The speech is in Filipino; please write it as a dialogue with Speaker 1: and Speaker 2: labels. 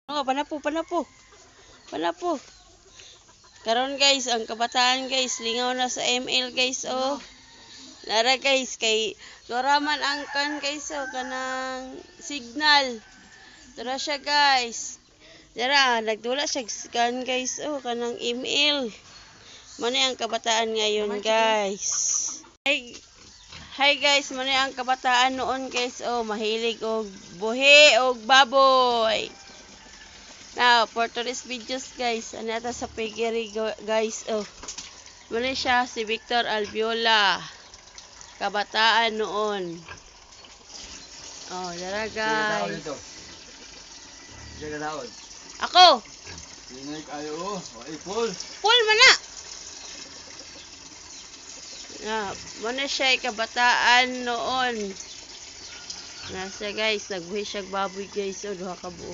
Speaker 1: Oh, panapo. Karon guys, ang kabataan guys, lingaw na sa ML guys, oh. Nara guys, kay Doraman ang kan guys, oh, kanang signal. Tara siya guys. Dara, nagdula siya kan guys, oh, kanang ML. Mano ang kabataan ngayon guys. Hi guys, mano ang kabataan noon guys, oh, mahilig og buhi og baboy. Now, for today's videos guys, ano ito sa piggery guys, oh. Muna siya si Victor Albiola. Kabataan noon. Oh, dara guys. Ako! Full man na! Muna siya kabataan noon. Nasa guys, nagbuhi siya baboy guys, oh, duha ka buo.